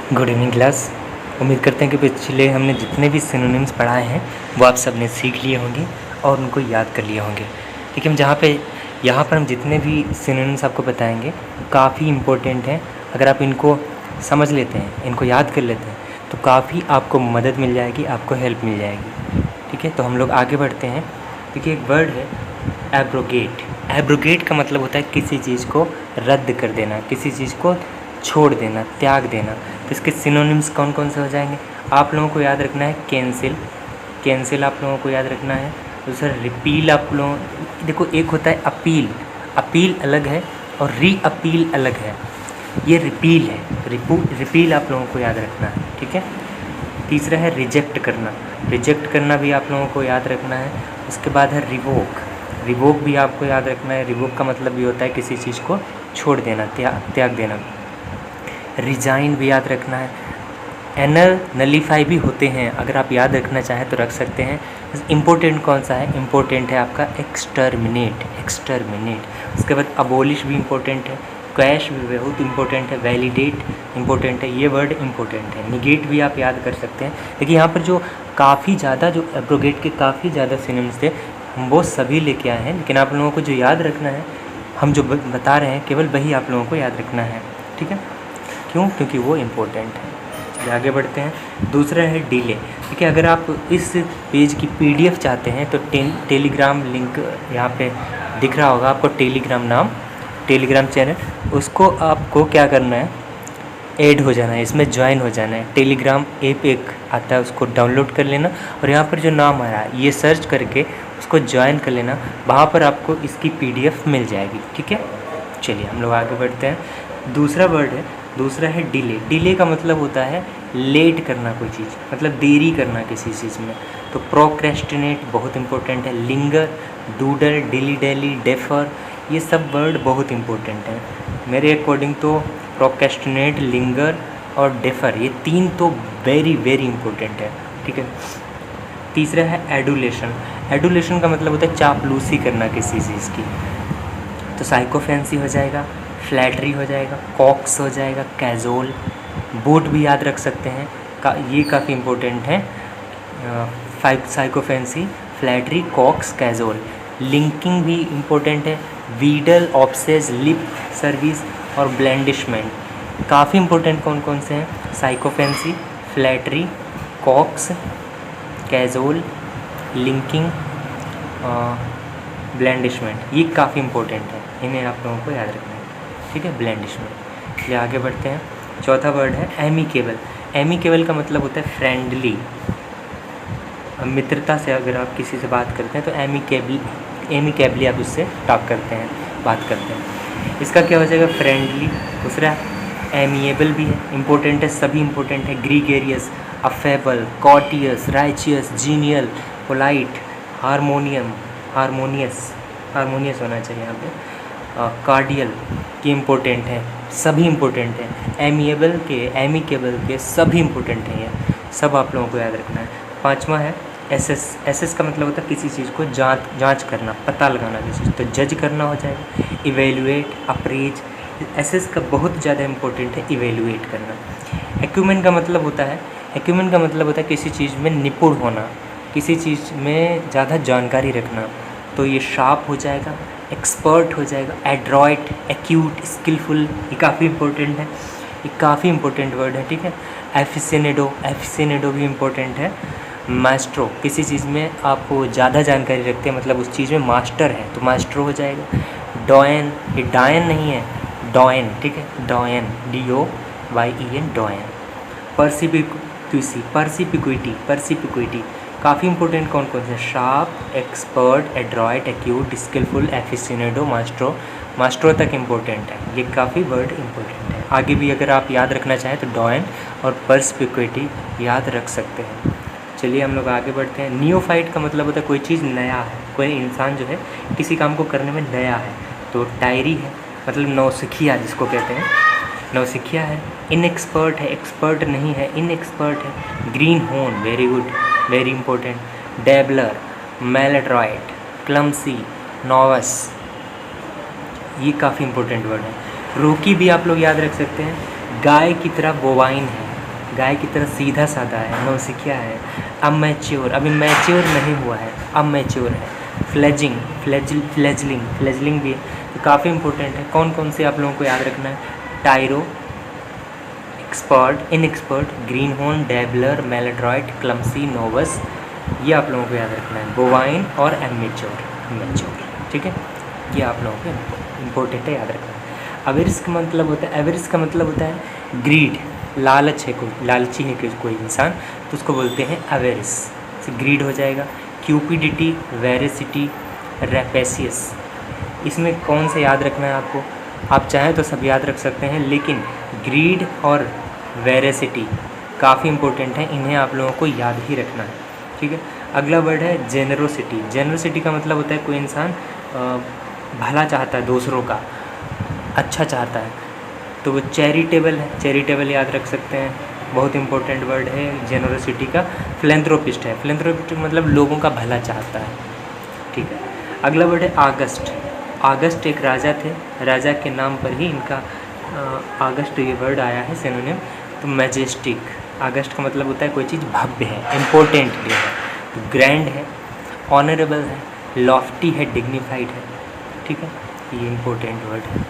Good evening class. उम्मीद करते हैं कि पिछले हमने जितने भी सिनोनिम्स पढ़ाए हैं वो आप सब ने सीख लिए होंगे और उनको याद कर लिए होंगे। लेकिन यहाँ पर हम जितने भी सिनोनिम्स आपको बताएंगे काफ़ी इम्पोर्टेंट हैं। अगर आप इनको समझ लेते हैं, इनको याद कर लेते हैं तो काफ़ी आपको मदद मिल जाएगी, आपको हेल्प मिल जाएगी। ठीक है, तो हम लोग आगे बढ़ते हैं। देखिए, एक वर्ड है एब्रोगेट। एब्रोगेट का मतलब होता है किसी चीज़ को रद्द कर देना, किसी चीज़ को छोड़ देना, त्याग देना। तो इसके सिनोनिम्स कौन कौन से हो जाएंगे? आप लोगों को याद रखना है कैंसिल, कैंसिल आप लोगों को याद रखना है। दूसरा रिपील, आप लोगों देखो एक होता है अपील, अपील अलग है और री अपील अलग है। ये रिपील है, रिपील आप लोगों को याद रखना है। ठीक है। तीसरा है रिजेक्ट करना, रिजेक्ट करना भी आप लोगों को याद रखना है। उसके बाद है रिवोक, रिवोक भी आपको याद रखना है। रिवोक का मतलब भी होता है किसी चीज़ को छोड़ देना, त्याग देना। रिजाइन भी याद रखना है। एनर नलीफाई भी होते हैं, अगर आप याद रखना चाहें तो रख सकते हैं। इम्पोर्टेंट कौन सा है? इम्पोर्टेंट है आपका एक्सटर्मिनेट, एक्सटर्मिनेट। उसके बाद अबोलिश भी इम्पोर्टेंट है, कैश भी बहुत इम्पोर्टेंट है, वैलिडेट इम्पोर्टेंट है, ये वर्ड इम्पोर्टेंट है। निगेट भी आप याद कर सकते हैं। देखिए यहाँ पर जो काफ़ी ज़्यादा जो एब्रोगेट के काफ़ी ज़्यादा सिनोनिम्स थे हम वो सभी लेके आए हैं, लेकिन आप लोगों को जो याद रखना है, हम जो बता रहे हैं केवल वही आप लोगों को याद रखना है। ठीक है, क्यों? क्योंकि वो इम्पोर्टेंट है। चलिए आगे बढ़ते हैं। दूसरा है डिले। ठीक है, अगर आप इस पेज की पीडीएफ चाहते हैं तो टेलीग्राम लिंक यहाँ पे दिख रहा होगा आपको, टेलीग्राम नाम, टेलीग्राम चैनल, उसको आपको क्या करना है? ऐड हो जाना है, इसमें ज्वाइन हो जाना है। टेलीग्राम ऐप एक आता है, उसको डाउनलोड कर लेना और यहाँ पर जो नाम आ रहा है ये सर्च करके उसको ज्वाइन कर लेना, वहाँ पर आपको इसकी पीडीएफ मिल जाएगी। ठीक है, चलिए हम लोग आगे बढ़ते हैं। दूसरा वर्ड है, दूसरा है डिले। डिले का मतलब होता है लेट करना कोई चीज़, मतलब देरी करना किसी चीज़ में। तो प्रोक्रेस्टिनेट बहुत इंपॉर्टेंट है। लिंगर, डूडल, डिली डेली, डेफर, ये सब वर्ड बहुत इंपॉर्टेंट हैं मेरे अकॉर्डिंग। तो प्रोक्रेस्टिनेट, लिंगर और डेफर, ये तीन तो वेरी वेरी इंपॉर्टेंट है। ठीक है। तीसरा है एडुलेशन। एडुलेशन का मतलब होता है चापलूसी करना किसी चीज़ की। तो साइकोफेंसी हो जाएगा, फ्लैटरी हो जाएगा, कॉक्स हो जाएगा, कैजोल। बूट भी याद रख सकते हैं, ये काफ़ी इंपॉर्टेंट है। Sycophancy, flattery, coax, cajole. Linking भी इम्पोर्टेंट है। वीडल, ऑब्सेस, लिप सर्विस और ब्लेंडिशमेंट काफ़ी इंपॉर्टेंट कौन कौन से हैं? Sycophancy, flattery, coax, cajole, linking, blandishment, ये काफ़ी इंपॉर्टेंट है, इन्हें आप लोगों को याद रखना है। ठीक है, ब्लेंडिशमेंट। चलिए आगे बढ़ते हैं। चौथा वर्ड है एमिकेबल। एमिकेबल का मतलब होता है फ्रेंडली, मित्रता से अगर आप किसी से बात करते हैं तो एमिकेबली आप उससे टॉक करते हैं, बात करते हैं। इसका क्या हो जाएगा? फ्रेंडली। दूसरा एमिएबल भी है, इंपॉर्टेंट है, सभी इंपॉर्टेंट है। Gregarious, affable, cautious, righteous, genial, polite, harmonious होना चाहिए यहाँ पे। कार्डियल, ये इम्पोर्टेंट है, सभी इम्पोर्टेंट हैं। एमिकेबल के सभी इम्पोर्टेंट हैं, ये सब आप लोगों को याद रखना है। पांचवा है एसेस। एसेस का मतलब होता है किसी चीज़ को जांच करना, पता लगाना किसी चीज़, तो जज करना हो जाएगा। इवेल्युएट, अप्रीच, एसेस का बहुत ज़्यादा इंपॉर्टेंट है इवेल्युएट करना। एक्यूमेन का मतलब होता है किसी चीज़ में निपुण होना, किसी चीज़ में ज़्यादा जानकारी रखना, तो ये शार्प हो जाएगा, एक्सपर्ट हो जाएगा। एड्रॉइट, एक्यूट, स्किलफुल, ये काफ़ी इंपॉर्टेंट है, ये काफ़ी इंपॉर्टेंट वर्ड है। ठीक है। एफिसिनेडो भी इम्पोर्टेंट है। मास्ट्रो, किसी चीज़ में आप ज़्यादा जानकारी रखते हैं, मतलब उस चीज़ में मास्टर है, तो मास्ट्रो हो जाएगा। डॉयन, ये डायन नहीं है, डॉयन। ठीक है, डॉयन, DOYEN, डॉयन। पर्सिपिक्विटी, काफ़ी इंपॉर्टेंट कौन कौन से? Sharp, expert, adroit, acute, skillful, aficionado, maestro तक इम्पोर्टेंट है, ये काफ़ी वर्ड इम्पोर्टेंट है। आगे भी अगर आप याद रखना चाहें तो डॉयन और पर्सिपिक्विटी याद रख सकते हैं। चलिए हम लोग आगे बढ़ते हैं। नियोफाइट का मतलब होता है कोई चीज़ नया है, कोई इंसान जो है किसी काम को करने में नया है, तो टायरी है, मतलब नौसिखिया जिसको कहते हैं, नौसिखिया है। इनएक्सपर्ट है, एक्सपर्ट नहीं है, इनएक्सपर्ट है। Greenhorn, very good, very important. Dabbler, maladroit, clumsy, novice, ये काफ़ी इंपॉर्टेंट वर्ड है। रोकी भी आप लोग याद रख सकते हैं। गाय की तरह बोवाइन है, गाय की तरह सीधा साधा है, नौसिखिया है। अमैच्योर, अभी मैच्योर नहीं हुआ है, अमैच्योर है। फ्लेजलिंग भी है, तो काफ़ी इंपॉर्टेंट है। कौन कौन से आप लोगों को याद रखना है? टायरो, एक्सपर्ट, इनएक्सपर्ट, ग्रीन हॉर्न, डेबलर, मेलाड्रॉइट, क्लम्सी, नोवस, ये आप लोगों को याद रखना है। बोवाइन और मैच्योर, ठीक है, ये आप लोगों को इम्पोर्टेंट है, याद रखना है। अवेरिस का मतलब होता है ग्रीड, लालच है, कोई लालची है कोई इंसान, तो उसको बोलते हैं अवेरिस, ग्रीड हो जाएगा। क्यूपिडिटी, वेरेसिटी, रेपेसियस, इसमें कौन सा याद रखना है आपको? आप चाहें तो सब याद रख सकते हैं, लेकिन ग्रीड और वेरेसिटी काफ़ी इंपॉर्टेंट है, इन्हें आप लोगों को याद ही रखना है, ठीक है। अगला वर्ड है जेनरोसिटी। जेनरोसिटी का मतलब होता है कोई इंसान भला चाहता है, दूसरों का अच्छा चाहता है, तो वो चैरिटेबल है, चैरिटेबल याद रख सकते हैं, बहुत इंपॉर्टेंट वर्ड है जेनरोसिटी का। फिलैंथ्रोपिस्ट है, फिलैंथ्रोपिस्ट मतलब लोगों का भला चाहता है, ठीक है। अगला वर्ड है आगस्ट। आगस्ट एक राजा थे, राजा के नाम पर ही इनका आगस्ट ये वर्ड आया है सिनोनिम। तो मैजेस्टिक, आगस्ट का मतलब होता है कोई चीज़ भव्य है, इम्पोर्टेंटली है। तो ग्रैंड है, ऑनरेबल है, लॉफ्टी है, डिग्निफाइड है, ठीक है, ये इम्पोर्टेंट वर्ड है।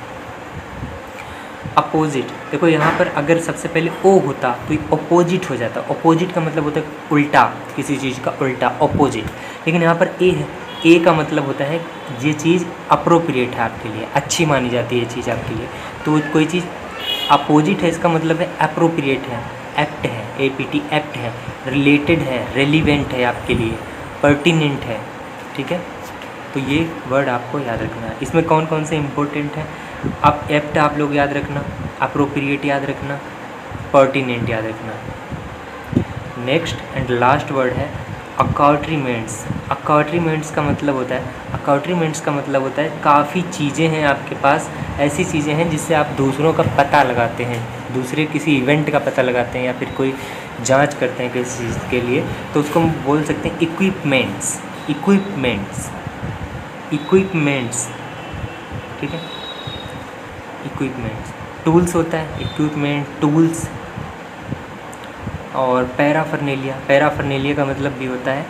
अपोजिट, देखो यहाँ पर अगर सबसे पहले ओ होता तो ये अपोजिट हो जाता। अपोजिट का मतलब होता है उल्टा, किसी चीज़ का उल्टा, अपोजिट। लेकिन यहाँ पर ए है, ए का मतलब होता है ये चीज़ अप्रोप्रिएट है आपके लिए, अच्छी मानी जाती है ये चीज़ आपके लिए। तो कोई चीज़ अपोजिट है, इसका मतलब है अप्रोप्रिएट है, एप्ट है, APT एप्ट है, रिलेटेड है, रेलिवेंट है आपके लिए, पर्टिनेंट है, ठीक है। तो ये वर्ड आपको याद रखना है। इसमें कौन कौन से इंपॉर्टेंट है? आप एप्ट आप लोग याद रखना, अप्रोप्रिएट याद रखना, पर्टिनेंट याद रखना। नेक्स्ट एंड लास्ट वर्ड है अकॉर्ट्रीमेंट्स। अकॉर्ट्रीमेंट्स का मतलब होता है काफ़ी चीज़ें हैं आपके पास, ऐसी चीज़ें हैं जिससे आप दूसरों का पता लगाते हैं, दूसरे किसी इवेंट का पता लगाते हैं या फिर कोई जांच करते हैं किसी चीज़ के लिए, तो उसको हम बोल सकते हैं इक्विपमेंट्स, ठीक है। इक्विपमेंट्स, टूल्स होता है, इक्विपमेंट, टूल्स। और पैराफर्नेलिया का मतलब भी होता है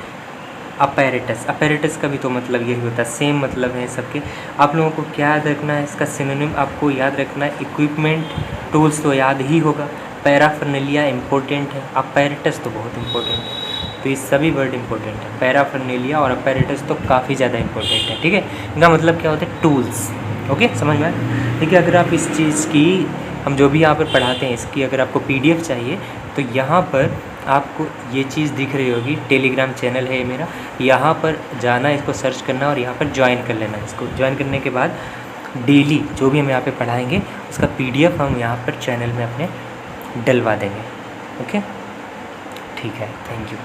अपैरेटस का भी तो मतलब यही होता है, सेम मतलब है सबके। आप लोगों को क्या याद रखना है? इसका सिनोनिम आपको याद रखना है, इक्विपमेंट, टूल्स तो याद ही होगा, पैराफर्नेलिया इम्पोर्टेंट है, अपैरेटस तो बहुत इंपॉर्टेंट है। तो ये सभी वर्ड इंपॉर्टेंट है, पैराफर्नेलिया और अपैरेटस तो काफ़ी ज़्यादा इंपॉर्टेंट है, ठीक है। इनका मतलब क्या होता है? टूल्स, ओके, समझ में आया। देखिए, अगर आप इस चीज़ की, हम जो भी यहाँ पर पढ़ाते हैं इसकी अगर आपको PDF चाहिए तो यहाँ पर आपको ये चीज़ दिख रही होगी, टेलीग्राम चैनल है ये मेरा, यहाँ पर जाना, इसको सर्च करना और यहाँ पर ज्वाइन कर लेना। इसको ज्वाइन करने के बाद डेली जो भी हम यहाँ पे पढ़ाएंगे उसका PDF हम यहाँ पर चैनल में अपने डलवा देंगे, ओके, ठीक है, थैंक यू।